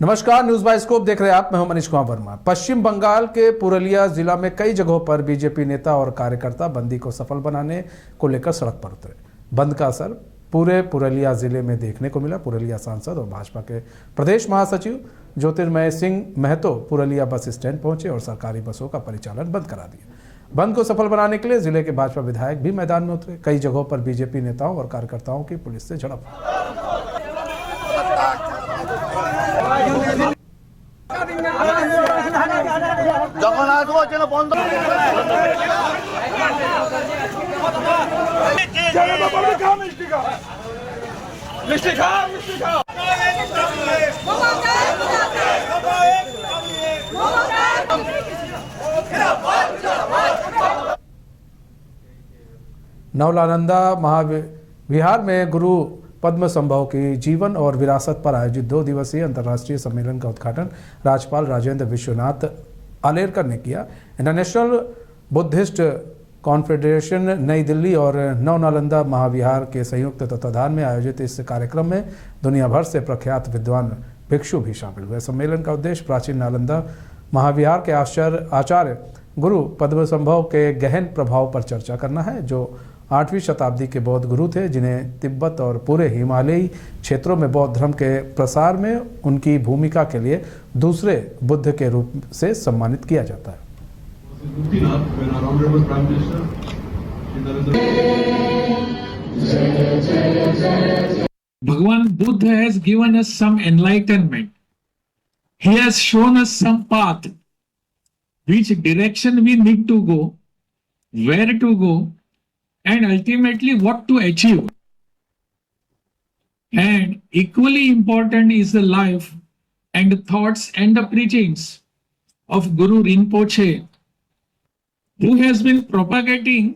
नमस्कार, news bye scope देख रहे हैं आप। मैं हूं मनीष कुमार वर्मा। पश्चिम बंगाल के पुरुलिया जिला में कई जगहों पर बीजेपी नेता और कार्यकर्ता बंदी को सफल बनाने को लेकर सड़क पर उतरे। बंद का असर पूरे पुरुलिया जिले में देखने को मिला। पुरुलिया सांसद और भाजपा के प्रदेश महासचिव ज्योतिर्मय सिंह महतो पुरुलिया बस स्टैंड पहुंचे और सरकारी बसों का परिचालन बंद करा दिया। बंद को सफल बनाने के लिए जिले के भाजपा विधायक भी मैदान में उतरे। कई जगहों पर बीजेपी नेताओं और कार्यकर्ताओं की पुलिस से झड़प। नवलानंदा महाविहार में गुरु पद्मसंभव की जीवन और विरासत पर आयोजित 2 दिवसीय अंतर्राष्ट्रीय सम्मेलन का उद्घाटन राज्यपाल राजेंद्र विश्वनाथ आलेरकर ने किया। इंटरनेशनल बुद्धिस्ट कॉन्फेडरेशन नई दिल्ली और नवनालंदा महाविहार के संयुक्त तत्वाधान में आयोजित इस कार्यक्रम में दुनिया भर से प्रख्यात विद्वान भिक्षु भी शामिल हुए। सम्मेलन का उद्देश्य प्राचीन नालंदा महाविहार के आचार्य गुरु पद्मसंभव के गहन प्रभाव पर चर्चा करना है, जो 8वीं शताब्दी के बौद्ध गुरु थे, जिन्हें तिब्बत और पूरे हिमालयी क्षेत्रों में बौद्ध धर्म के प्रसार में उनकी भूमिका के लिए दूसरे बुद्ध के रूप से सम्मानित किया जाता है। Bhagavan Buddha has given us some enlightenment. He has shown us some path, which direction we need to go, where to go, and ultimately what to achieve. And equally important is the life and the thoughts and the preachings of Guru Rinpoche, who has been propagating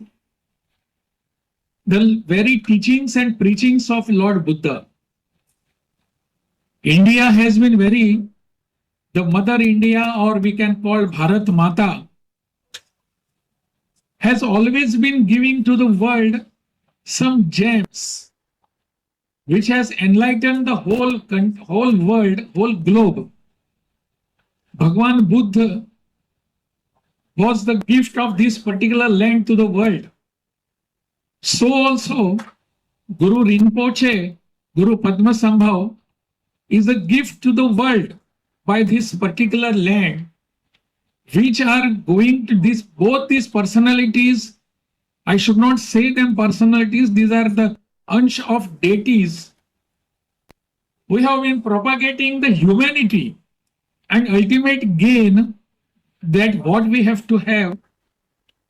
the very teachings and preachings of Lord Buddha. India has been the Mother India, or we can call Bharat Mata, has always been giving to the world some gems which has enlightened the whole world, whole globe. Bhagavan Buddha was the gift of this particular land to the world. So also Guru Rinpoche, Guru Padmasambhav, is a gift to the world by this particular land, which are going to both these personalities. I should not say them personalities, these are the ansh of deities. We have been propagating the humanity and ultimate gain, that what we have to have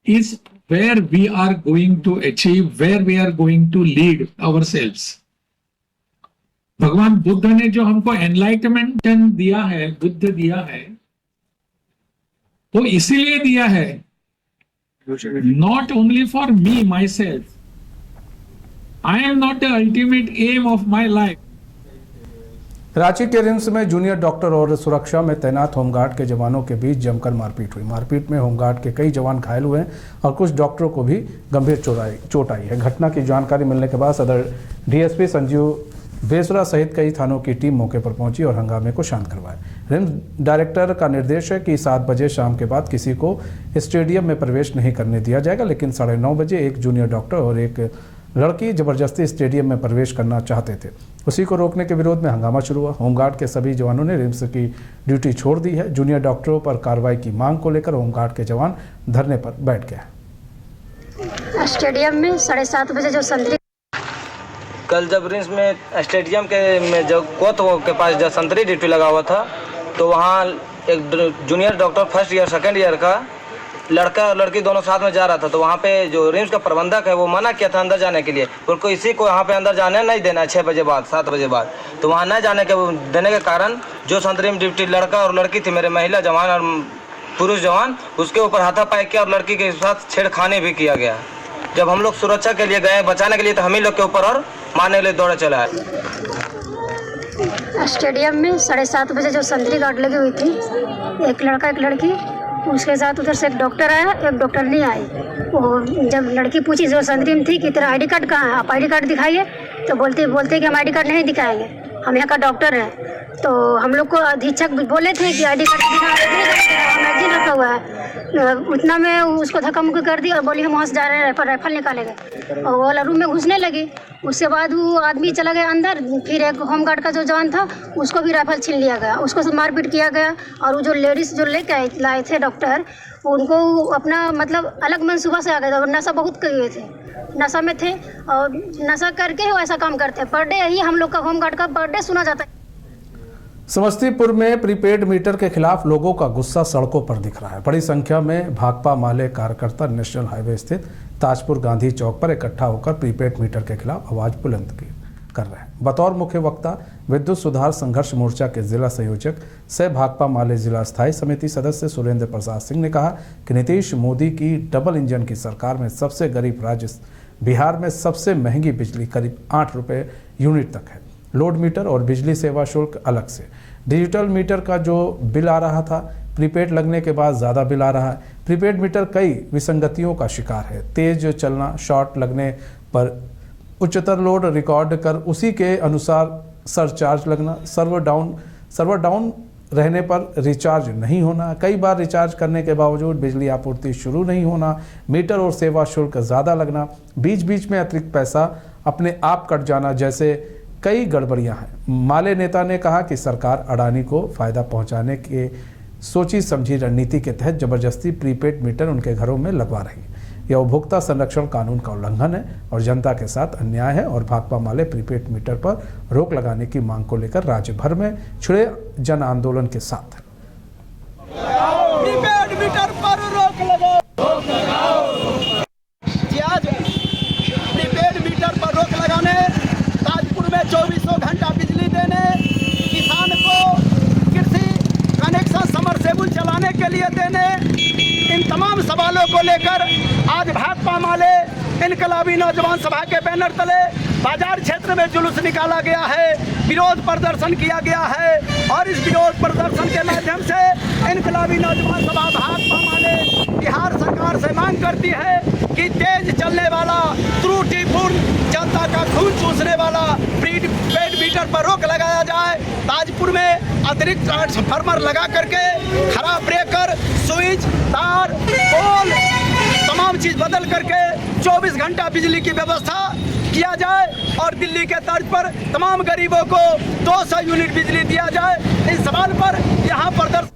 is where we are going to achieve, where we are going to lead ourselves. भगवान बुद्ध ने जो हमको enlightenment दिया है, बुद्ध दिया है, वो इसीलिए दिया है, not only for me, myself. I am not the ultimate aim of my life. Ranchi के रिम्स में जूनियर डॉक्टर और सुरक्षा में तैनात होमगार्ड के जवानों के बीच जमकर मारपीट हुई। मारपीट में होमगार्ड के कई जवान घायल हुए हैं और कुछ डॉक्टरों को भी गंभीर चोट आई है। घटना की जानकारी मिलने के बाद सदर डीएसपी संजीव बेसरा सहित कई थानों की टीम मौके पर पहुंची और हंगामे को शांत करवाया। रिम्स डायरेक्टर का निर्देश है कि 7 बजे शाम के बाद किसी को स्टेडियम में प्रवेश नहीं करने दिया जाएगा, लेकिन 9:30 बजे एक जूनियर डॉक्टर और एक लड़की जबरदस्ती स्टेडियम में प्रवेश करना चाहते थे। उसी को रोकने के विरोध में हंगामा शुरू हुआ। होमगार्ड के सभी जवानों ने रिम्स की ड्यूटी छोड़ दी है। जूनियर डॉक्टरों पर कार्रवाई की मांग को लेकर होमगार्ड के जवान धरने पर बैठ गए। स्टेडियम में 7:30 बजे जो संतरी कल जब रिम्स में स्टेडियम में जो कोत के पास जब संतरी ड्यूटी लगा हुआ था, तो वहाँ एक junior doctor first year second year का लड़का और लड़की दोनों साथ में जा रहा था। तो वहाँ पे जो रिम्स का प्रबंधक है वो मना किया था अंदर जाने के लिए। उनको इसी को यहाँ पे अंदर जाने नहीं देना 6 बजे बाद 7 बजे बाद। तो वहाँ न जाने के देने के कारण जो संतरी में ड्यूटी लड़का और लड़की थी, मेरे महिला जवान और पुरुष जवान, उसके ऊपर हाथापाई किया और लड़की के साथ छेड़खानी भी किया गया। जब हम लोग सुरक्षा के लिए गए बचाने के लिए, तो हम ही लोग के ऊपर और मारने के लिए दौड़े चला है। स्टेडियम में 7:30 बजे जो संतरी गार्ड लगी हुई थी, एक लड़का एक लड़की, उसके साथ उधर से एक डॉक्टर आया, एक डॉक्टर नहीं आई। वो जब लड़की पूछी जो संतरी में थी कि तेरा आईडी कार्ड कहाँ है, आप आईडी कार्ड दिखाइए, तो बोलते कि हम आईडी कार्ड नहीं दिखाएंगे। हम यहाँ का डॉक्टर है। तो हम लोग को अधीक्षक बोले थे कि ID कार्ड मैगजीन रखा हुआ है। उतना में उसको धक्का मुक्की कर दी और बोली हम वहाँ से जा रहे हैं, राइफल निकालेंगे। और वो वाला रूम में घुसने लगी। उसके बाद वो आदमी चला गया अंदर। फिर एक होमगार्ड का जो जवान था उसको भी राइफल छीन लिया गया, उसको मारपीट किया गया। और वो जो लेडीज़ जो लेके लाए थे डॉक्टर, उनको अपना मतलब अलग मनसूबा से आ गए थे और नशा बहुत किए थे, नशा में थे और नशा करके ही ऐसा काम करते हैं। पर डे यही हम लोग का होमगार्ड का पर डे सुना जाता है। समस्तीपुर में प्रीपेड मीटर के खिलाफ लोगों का गुस्सा सड़कों पर दिख रहा है। बड़ी संख्या में भाकपा माले कार्यकर्ता नेशनल हाईवे स्थित ताजपुर गांधी चौक पर इकट्ठा होकर प्रीपेड मीटर के खिलाफ आवाज बुलंद कर रहे हैं। बतौर मुख्य वक्ता विद्युत सुधार संघर्ष मोर्चा के जिला संयोजक सह भाकपा माले जिला स्थायी समिति सदस्य सुरेंद्र प्रसाद सिंह ने कहा कि नीतीश मोदी की डबल इंजन की सरकार में सबसे गरीब राज्य बिहार में सबसे महंगी बिजली करीब 8 रुपये यूनिट तक है। लोड मीटर और बिजली सेवा शुल्क अलग से। डिजिटल मीटर का जो बिल आ रहा था, प्रीपेड लगने के बाद ज़्यादा बिल आ रहा है। प्रीपेड मीटर कई विसंगतियों का शिकार है। तेज चलना, शॉर्ट लगने पर उच्चतर लोड रिकॉर्ड कर उसी के अनुसार सरचार्ज लगना, सर्वर डाउन रहने पर रिचार्ज नहीं होना, कई बार रिचार्ज करने के बावजूद बिजली आपूर्ति शुरू नहीं होना, मीटर और सेवा शुल्क ज़्यादा लगना, बीच बीच में अतिरिक्त पैसा अपने आप कट जाना जैसे कई गड़बड़ियां हैं। माले नेता ने कहा कि सरकार अडानी को फायदा पहुंचाने के सोची समझी रणनीति के तहत जबरदस्ती प्रीपेड मीटर उनके घरों में लगवा रही है। यह उपभोक्ता संरक्षण कानून का उल्लंघन है और जनता के साथ अन्याय है। और भाकपा माले प्रीपेड मीटर पर रोक लगाने की मांग को लेकर राज्य भर में छिड़े जन आंदोलन के साथ प्रीपेड मीटर पर रोक लगाओ। आज प्रीपेड मीटर पर रोक लगाने, ताजपुर में 2400 घंटा बिजली देने, किसान को कृषि कनेक्शन समरसेबुल चलाने के लिए देने, इन तमाम सवालों को लेकर आज भाकपा माले इनकलाबी नौजवान सभा के बैनर तले बाजार क्षेत्र में जुलूस निकाला गया है, विरोध प्रदर्शन किया गया है। और इस विरोध प्रदर्शन के माध्यम से इनकलाबी नौजवान सभा भाकपा माले बिहार सरकार से मांग करती है कि तेज चलने वाला, त्रुटिपूर्ण, जनता का खून चूसने वाला प्रीपेड मीटर पर रोक लगाया जाए। ताजपुर में अतिरिक्त ट्रांसफार्मर लगा करके खराब ब्रेकर, स्विच, तार, पोल तमाम चीज बदल करके 24 घंटा बिजली की व्यवस्था किया जाए और दिल्ली के तर्ज पर तमाम गरीबों को 200 यूनिट बिजली दिया जाए। इस सवाल पर यहाँ प्रदर्शन।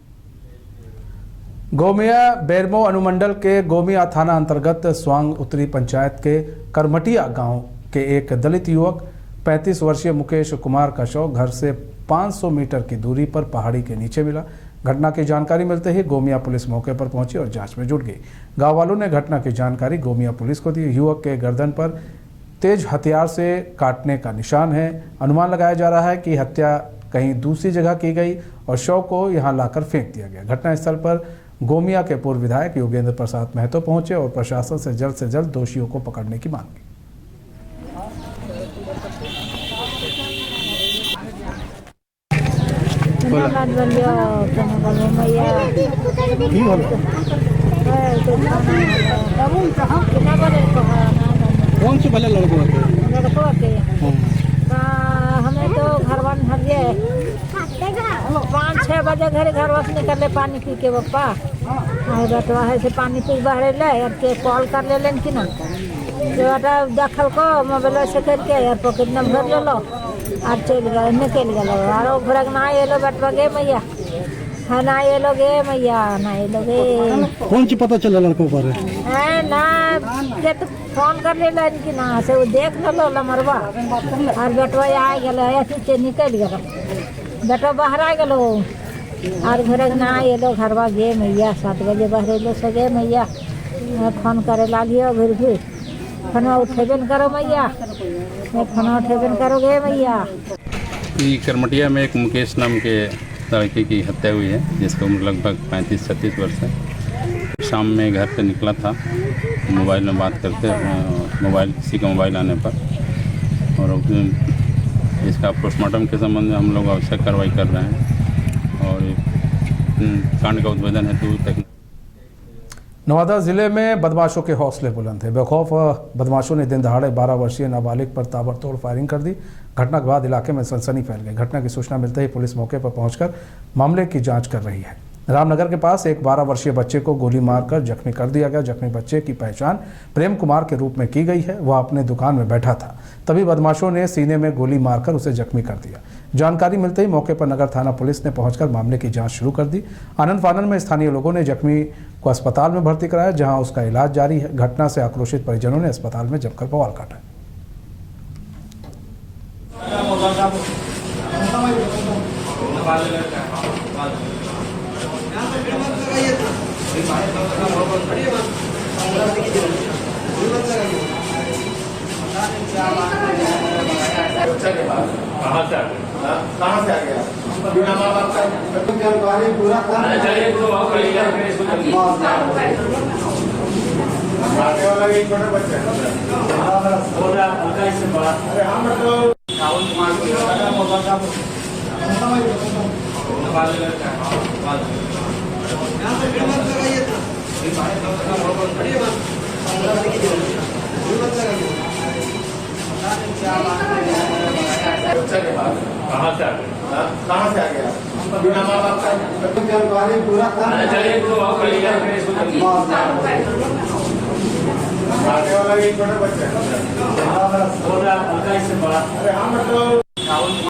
गोमिया बेरमो अनुमंडल के गोमिया थाना अंतर्गत स्वांग उत्तरी पंचायत के करमटिया गांव के एक दलित युवक 35 वर्षीय मुकेश कुमार का शव घर से 500 मीटर की दूरी पर पहाड़ी के नीचे मिला। घटना की जानकारी मिलते ही गोमिया पुलिस मौके पर पहुंची और जांच में जुट गई। गांव वालों ने घटना की जानकारी गोमिया पुलिस को दी। युवक के गर्दन पर तेज हथियार से काटने का निशान है। अनुमान लगाया जा रहा है कि हत्या कहीं दूसरी जगह की गई और शव को यहां लाकर फेंक दिया गया। घटनास्थल पर गोमिया के पूर्व विधायक योगेंद्र प्रसाद महतो पहुंचे और प्रशासन से जल्द दोषियों को पकड़ने की मांग की। कौन से भले लड़कों के हमें तो घर वन भरिए 5-6 बजे घर से निकले पानी पी के पप्पा बेटवा है से पानी पी बहरे ले और के कॉल कर ले लेन कि ना बेटा दखल को मोबाइल से करके यार पॉकेट नंबर ले लो और चल गए निकल गए और भरक ना ये लो बेटवा गे मैया है ना ये लोग मैया ना ये लोग कौन सी पता चला लड़कों पर है ना के तो फोन कर ले लाइन कि ना से वो देख लो लमरवा और बेटवा आ गया ऐसे से निकल गया बेटा बाहर आ गलो और घर ना ये लोग घरवा गे मैया 7 बजे बाहर लो से गे मैया फोन करे लागियो फिर फोन उठेबे न करो मैया फोन उठेबे न करो गे मैया। करमटिया में एक मुकेश नाम के लड़के की हत्या हुई है जिसका उम्र लगभग 35-36 वर्ष है। शाम में घर से निकला था मोबाइल में बात करते, किसी का मोबाइल आने पर, और इसका पोस्टमार्टम के संबंध में हम लोग आवश्यक कार्रवाई कर रहे हैं और कांड का उद्भेदन हेतु नवादा जिले में बदमाशों के हौसले बुलंद थे। बेखौफ बदमाशों ने दिन दहाड़े 12 वर्षीय नाबालिग पर ताबड़तोड़ फायरिंग कर दी। घटना के बाद इलाके में सनसनी फैल गई। घटना की सूचना मिलते ही पुलिस मौके पर पहुंचकर मामले की जांच कर रही है। रामनगर के पास एक 12 वर्षीय बच्चे को गोली मारकर जख्मी कर दिया गया। जख्मी बच्चे की पहचान प्रेम कुमार के रूप में की गई है। वह अपने दुकान में बैठा था, तभी बदमाशों ने सीने में गोली मारकर उसे जख्मी कर दिया। जानकारी मिलते ही मौके पर नगर थाना पुलिस ने पहुंचकर मामले की जांच शुरू कर दी। आनंद फानन में स्थानीय लोगों ने जख्मी को अस्पताल में भर्ती कराया, जहां उसका इलाज जारी है। घटना से आक्रोशित परिजनों ने अस्पताल में जमकर बवाल काटा। कहाँ से आ गया? बिना माँ बाप का जानकारी पूरा था। मारने वाला एक छोटा बच्चा है। अरे हम तो कहाँ से आ गया? बिना माँ बाप का जानकारी पूरा था। मारने वाला एक छोटा बच्चा है। अरे हम तो